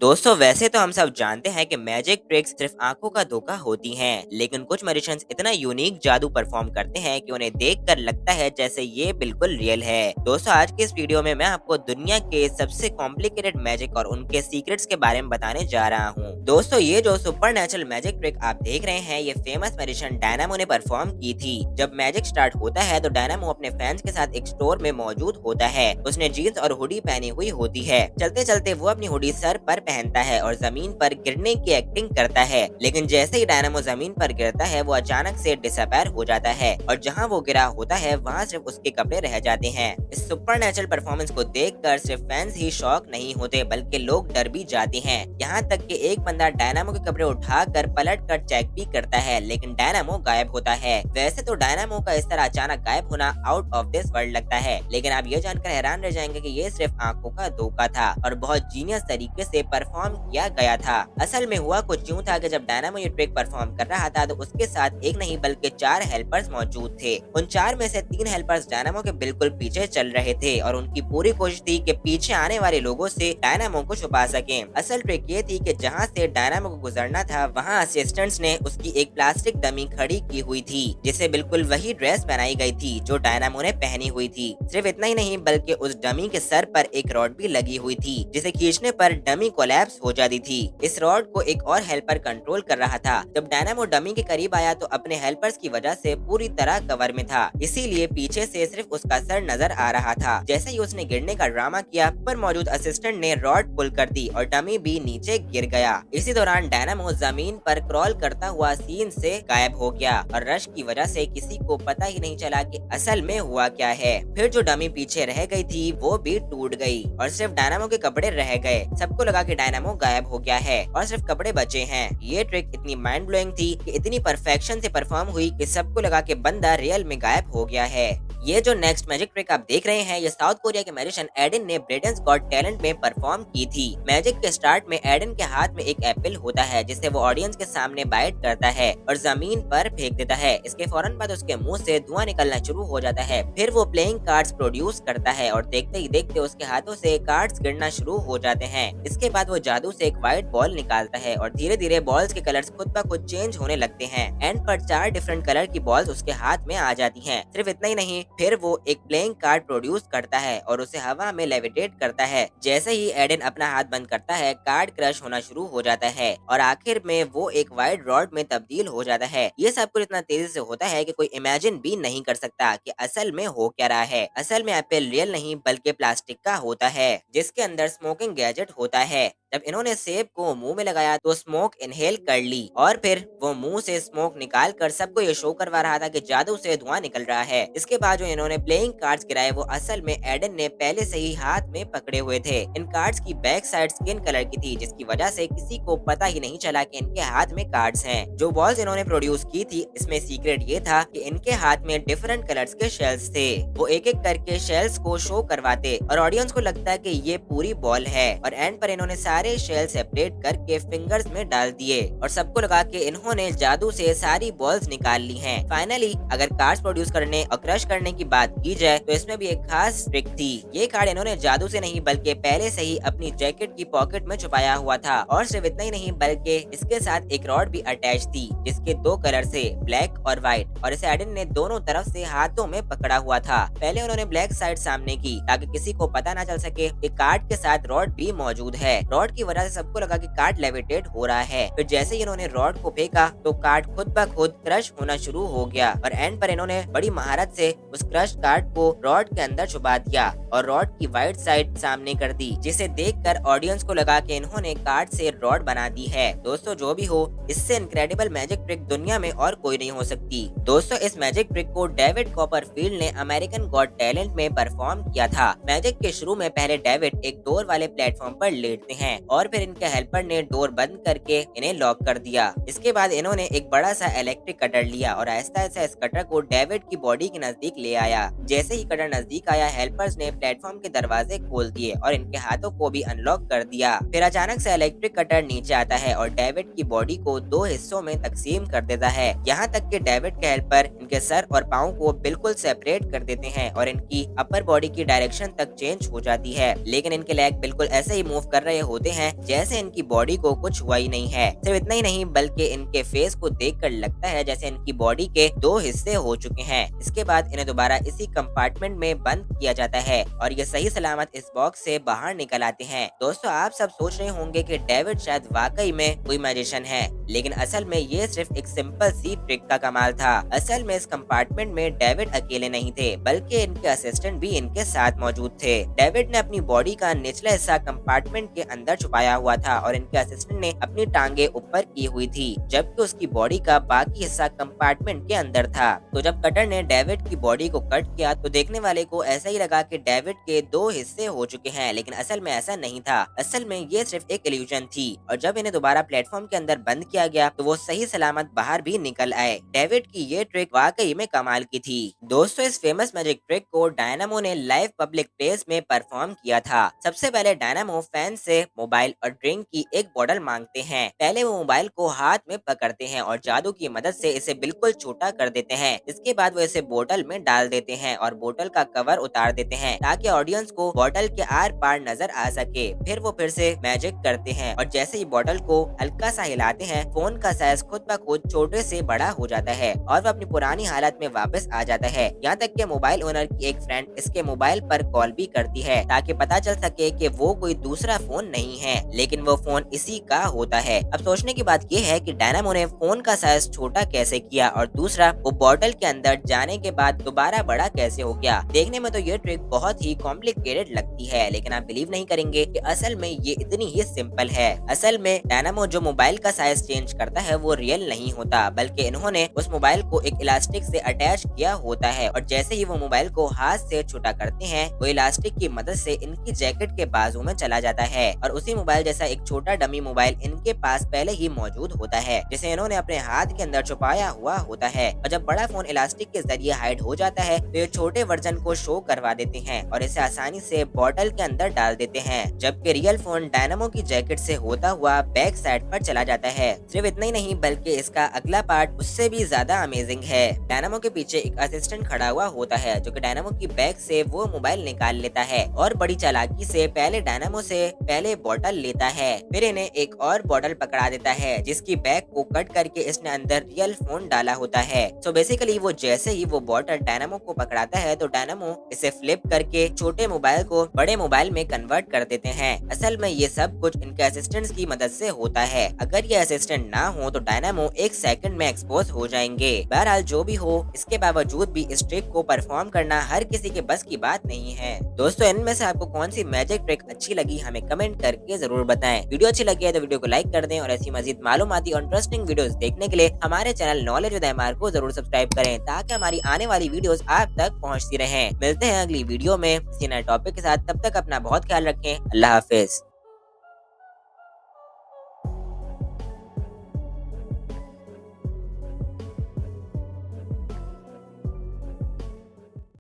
दोस्तों वैसे तो हम सब जानते हैं कि मैजिक ट्रिक्स सिर्फ आंखों का धोखा होती हैं, लेकिन कुछ मैजिशियंस इतना यूनिक जादू परफॉर्म करते हैं कि उन्हें देखकर लगता है जैसे ये बिल्कुल रियल है। दोस्तों आज के इस वीडियो में मैं आपको दुनिया के सबसे कॉम्प्लिकेटेड मैजिक और उनके सीक्रेट्स के बारे में बताने जा रहा हूँ। दोस्तों ये जो सुपर मैजिक ट्रिक आप देख रहे हैं ये फेमस मैजिशियन डायनामो ने परफॉर्म की थी। जब मैजिक स्टार्ट होता है तो डायनामो अपने फैंस के साथ एक स्टोर में मौजूद होता है। उसने जीन्स और हुडी पहनी हुई होती है। चलते चलते वो अपनी हुडी सर पर पहनता है और जमीन पर गिरने की एक्टिंग करता है, लेकिन जैसे ही डायनामो जमीन पर गिरता है वो अचानक से डिसअपीयर हो जाता है और जहां वो गिरा होता है वहां सिर्फ उसके कपड़े रह जाते हैं। इस सुपरनैचुरल परफॉर्मेंस को देखकर सिर्फ फैंस ही शॉक नहीं होते बल्कि लोग डर भी जाते हैं। यहाँ तक कि एक बंदा डायनामो के कपड़े उठाकर पलट कर चेक भी करता है, लेकिन डायनामो गायब होता है। वैसे तो डायनामो का इस तरह अचानक गायब होना आउट ऑफ दिस वर्ल्ड लगता है, लेकिन आप ये जानकर हैरान रह जाएंगे कि ये सिर्फ आंखों का धोखा था और बहुत जीनियस तरीके से परफॉर्म किया गया था। असल में हुआ कुछ यूं था कि जब डायनामो ये ट्रिक परफॉर्म कर रहा था तो उसके साथ एक नहीं बल्कि 4 हेल्पर्स मौजूद थे। उन 4 में से 3 हेल्पर्स डायनामो के बिल्कुल पीछे चल रहे थे और उनकी पूरी कोशिश थी कि पीछे आने वाले लोगों से डायनामो को छुपा सकें। असल ट्रिक ये थी कि जहां से डायनामो को गुजरना था वहां असिस्टेंट्स ने उसकी एक प्लास्टिक डमी खड़ी की हुई थी जिसे बिल्कुल वही ड्रेस पहनाई गई थी जो डायनामो ने पहनी हुई थी। सिर्फ इतना ही नहीं बल्कि उस डमी के सर पर एक रॉड भी लगी हुई थी जिसे खींचने पर डमी कोलैप्स हो जाती थी। इस रॉड को एक और हेल्पर कंट्रोल कर रहा था। जब डायनामो डमी के करीब आया तो अपने हेल्पर्स की वजह से पूरी तरह कवर में था, इसीलिए पीछे से सिर्फ उसका सर नजर आ रहा था। जैसे ही उसने गिरने का ड्रामा किया पर मौजूद असिस्टेंट ने रॉड पुल कर दी और डमी भी नीचे गिर गया। इसी दौरान डायनामो जमीन पर क्रॉल करता हुआ सीन से गायब हो गया और रश की वजह से किसी को पता ही नहीं चला कि असल में हुआ क्या है। फिर जो डमी पीछे रह गई थी वो भी टूट गई और सिर्फ डायनामो के कपड़े रह गए। सबको लगा कि डायनामो गायब हो गया है और सिर्फ कपड़े बचे हैं। ये ट्रिक इतनी माइंड ब्लोइंग थी कि इतनी परफेक्शन से परफॉर्म हुई कि सबको लगा कि बंदा रियल में गायब हो गया है। ये जो नेक्स्ट मैजिक ट्रिक आप देख रहे हैं ये साउथ कोरिया के मैजिशियन एडिन ने ब्रिटेन्स गॉट टैलेंट में परफॉर्म की थी। मैजिक के स्टार्ट में एडिन के हाथ में एक एप्पल होता है जिसे वो ऑडियंस के सामने बाइट करता है और जमीन पर फेंक देता है। इसके फौरन बाद उसके मुंह से धुआं निकलना शुरू हो जाता है। फिर वो प्लेइंग कार्ड्स प्रोड्यूस करता है और देखते ही देखते उसके हाथों से कार्ड्स गिरना शुरू हो जाते हैं। इसके बाद वो जादू से एक व्हाइट बॉल निकालता है और धीरे धीरे बॉल्स के कलर्स खुद ब खुद चेंज होने लगते हैं। एंड पर 4 डिफरेंट कलर की बॉल्स उसके हाथ में आ जाती हैं। सिर्फ इतना ही नहीं फिर वो एक प्लेइंग कार्ड प्रोड्यूस करता है और उसे हवा में लेविटेट करता है। जैसे ही एडन अपना हाथ बंद करता है कार्ड क्रश होना शुरू हो जाता है और आखिर में वो एक व्हाइट रॉड में तब्दील हो जाता है। ये सब कुछ इतना तेजी से होता है कि कोई इमेजिन भी नहीं कर सकता कि असल में हो क्या रहा है। असल में एप्पल रियल नहीं बल्कि प्लास्टिक का होता है जिसके अंदर स्मोकिंग गैजेट होता है। जब इन्होंने सेब को मुंह में लगाया तो स्मोक इनहेल कर ली और फिर वो मुंह से स्मोक निकाल कर सबको ये शो करवा रहा था कि जादू से धुआं निकल रहा है। इसके बाद जो इन्होंने प्लेइंग कार्ड्स गिराए वो असल में एडन ने पहले से ही हाथ में पकड़े हुए थे। इन कार्ड्स की बैक साइड स्किन कलर की थी जिसकी वजह से किसी को पता ही नहीं चला कि इनके हाथ में कार्ड्स हैं। जो बॉल्स इन्होंने प्रोड्यूस की थी इसमें सीक्रेट ये था कि इनके हाथ में डिफरेंट कलर्स के शेल्स थे। वो एक एक करके शेल्स को शो करवाते और ऑडियंस को लगता है कि ये पूरी बॉल है और एंड पर इन्होंने सारे शेल सेपरेट करके फिंगर्स में डाल दिए और सबको लगा कि इन्होंने जादू से सारी बॉल्स निकाल ली हैं। फाइनली अगर कार्ड्स प्रोड्यूस करने और क्रश करने की बात की जाए तो इसमें भी एक खास ट्रिक थी। ये कार्ड इन्होंने जादू से नहीं बल्कि पहले से ही अपनी जैकेट की पॉकेट में छुपाया हुआ था और सिर्फ इतना ही नहीं बल्कि इसके साथ एक रॉड भी अटैच थी जिसके 2 कलर से ब्लैक और व्हाइट और इसे एडन ने दोनों तरफ से हाथों में पकड़ा हुआ था। पहले उन्होंने ब्लैक साइड सामने की ताकि किसी को पता न चल सके कि कार्ड के साथ रॉड भी मौजूद है। रॉड की वजह से सबको लगा कि कार्ड लेविटेट हो रहा है। फिर जैसे ही इन्होंने रॉड को फेंका तो कार्ड खुद ब खुद क्रश होना शुरू हो गया और एंड पर इन्होंने बड़ी महारत से उस क्रश कार्ड को रॉड के अंदर छुपा दिया और रॉड की वाइट साइड सामने कर दी जिसे देखकर ऑडियंस को लगा कि इन्होंने कार्ड से रॉड बना दी है। दोस्तों जो भी हो इससे इनक्रेडिबल मैजिक ट्रिक दुनिया में और कोई नहीं हो सकती। दोस्तों इस मैजिक ट्रिक को डेविड कॉपरफील्ड ने अमेरिकन गॉट टैलेंट में परफॉर्म किया था। मैजिक के शुरू में पहले डेविड एक डोर वाले प्लेटफॉर्म पर लेटते हैं और फिर इनके हेल्पर ने डोर बंद करके इन्हें लॉक कर दिया। इसके बाद इन्होंने एक बड़ा सा इलेक्ट्रिक कटर लिया और आहिस्ता आहिस्ता इस कटर को डेविड की बॉडी के नजदीक ले आया। जैसे ही कटर नजदीक आया हेल्पर्स ने प्लेटफॉर्म के दरवाजे खोल दिए और इनके हाथों को भी अनलॉक कर दिया। फिर अचानक से इलेक्ट्रिक कटर नीचे आता है और डेविड की बॉडी को 2 हिस्सों में तकसीम कर देता है। यहाँ तक कि डेविड के हेल्पर इनके सर और पाँव को बिल्कुल सेपरेट कर देते हैं और इनकी अपर बॉडी की डायरेक्शन तक चेंज हो जाती है, लेकिन इनके लेग बिल्कुल ऐसे ही मूव कर रहे होते होते हैं जैसे इनकी बॉडी को कुछ हुआ ही नहीं है। सिर्फ इतना ही नहीं बल्कि इनके फेस को देखकर लगता है जैसे इनकी बॉडी के दो हिस्से हो चुके हैं। इसके बाद इन्हें दोबारा इसी कंपार्टमेंट में बंद किया जाता है और ये सही सलामत इस बॉक्स से बाहर निकल आते हैं। दोस्तों, आप सब सोच रहे होंगे कि डेविड शायद वाकई में कोई मैजिशियन है, लेकिन असल में ये सिर्फ एक सिंपल सी ट्रिक का कमाल था। असल में इस कंपार्टमेंट में डेविड अकेले नहीं थे, बल्कि इनके असिस्टेंट भी इनके साथ मौजूद थे। डेविड ने अपनी बॉडी का निचला हिस्सा कंपार्टमेंट के अंदर छुपाया हुआ था और इनके असिस्टेंट ने अपनी टांगे ऊपर की हुई थी, जबकि उसकी बॉडी का बाकी हिस्सा कंपार्टमेंट के अंदर था। तो जब कटर ने डेविड की बॉडी को कट किया तो देखने वाले को ऐसा ही लगा कि डेविड के दो हिस्से हो चुके हैं, लेकिन असल में ऐसा नहीं था। असल में ये सिर्फ एक इल्यूजन थी और जब इन्हें दोबारा प्लेटफॉर्म के अंदर बंद किया गया तो वो सही सलामत बाहर भी निकल आए। डेविड की ये ट्रिक वाकई में कमाल की थी। दोस्तों, इस फेमस मैजिक ट्रिक को डायनामो ने लाइव पब्लिक प्लेस में परफॉर्म किया था। सबसे पहले डायनामो फैन से मोबाइल और ड्रिंक की एक बोतल मांगते हैं। पहले वो मोबाइल को हाथ में पकड़ते हैं और जादू की मदद से इसे बिल्कुल छोटा कर देते हैं। इसके बाद वो इसे बोतल में डाल देते हैं और बोतल का कवर उतार देते हैं ताकि ऑडियंस को बोतल के आर पार नजर आ सके। फिर वो फिर से मैजिक करते हैं और जैसे ही बोतल को हल्का सा हिलाते हैं, फोन का साइज खुद ब खुद छोटे से बड़ा हो जाता है और वो अपनी पुरानी हालत में वापस आ जाता है। यहाँ तक कि मोबाइल ओनर की एक फ्रेंड इसके मोबाइल पर कॉल भी करती है ताकि पता चल सके कि वो कोई दूसरा फोन नहीं है, लेकिन वो फोन इसी का होता है। अब सोचने की बात ये है कि डायनामो ने फोन का साइज छोटा कैसे किया और दूसरा वो बोतल के अंदर जाने के बाद दोबारा बड़ा कैसे हो गया। देखने में तो ये ट्रिक बहुत ही कॉम्प्लिकेटेड लगती है, लेकिन आप बिलीव नहीं करेंगे कि असल में ये इतनी ही सिंपल है। असल में डायनामो जो मोबाइल का साइज चेंज करता है वो रियल नहीं होता, बल्कि इन्होंने उस मोबाइल को एक इलास्टिक से अटैच किया होता है और जैसे ही वो मोबाइल को हाथ से छोटा करते हैं, वो इलास्टिक की मदद से इनकी जैकेट के बाजू में चला जाता है और उसी मोबाइल जैसा एक छोटा डमी मोबाइल इनके पास पहले ही मौजूद होता है, जिसे इन्होंने अपने हाथ के अंदर छुपाया हुआ होता है। और जब बड़ा फोन इलास्टिक के जरिए हाइड हो जाता है तो ये छोटे वर्जन को शो करवा देते हैं और इसे आसानी से बोतल के अंदर डाल देते हैं, जबकि रियल फोन डायनामो की जैकेट से होता हुआ बैक साइड पर चला जाता है। सिर्फ इतना ही नहीं बल्कि इसका अगला पार्ट उससे भी ज्यादा अमेजिंग है। डायनामो के पीछे एक असिस्टेंट खड़ा हुआ होता है जो कि डायनामो की बैग से वो मोबाइल निकाल लेता है और बड़ी चालाकी से पहले डायनामो से पहले बोतल लेता है, फिर इन्हें एक और बोतल पकड़ा देता है जिसकी बैग को कट करके इसने अंदर रियल फोन डाला होता है। सो बेसिकली वो जैसे ही वो बोतल डायनामो को पकड़ाता है तो डायनामो इसे फ्लिप करके छोटे मोबाइल को बड़े मोबाइल में कन्वर्ट कर देते हैं। असल में ये सब कुछ इनके असिस्टेंट्स की मदद से होता है। अगर ये असिस्टेंट ना हो तो डायनामो एक सेकंड में एक्सपोज हो जाएंगे। बहरहाल जो भी हो, इसके बावजूद भी इस ट्रिक को परफॉर्म करना हर किसी के बस की बात नहीं है। दोस्तों, इनमें से आपको कौन सी मैजिक ट्रिक अच्छी लगी हमें कमेंट करके जरूर बताएं। वीडियो अच्छी लगी है तो वीडियो को लाइक कर दें और ऐसी मजीद मालूमाती और इंटरेस्टिंग वीडियोस देखने के लिए हमारे चैनल नॉलेज विद एमआर को जरूर सब्सक्राइब करें ताकि हमारी आने वाली वीडियोस आप तक पहुंचती रहें। मिलते हैं अगली वीडियो में किसी नए टॉपिक के साथ, तब तक अपना बहुत ख्याल रखें। अल्लाह हाफिज।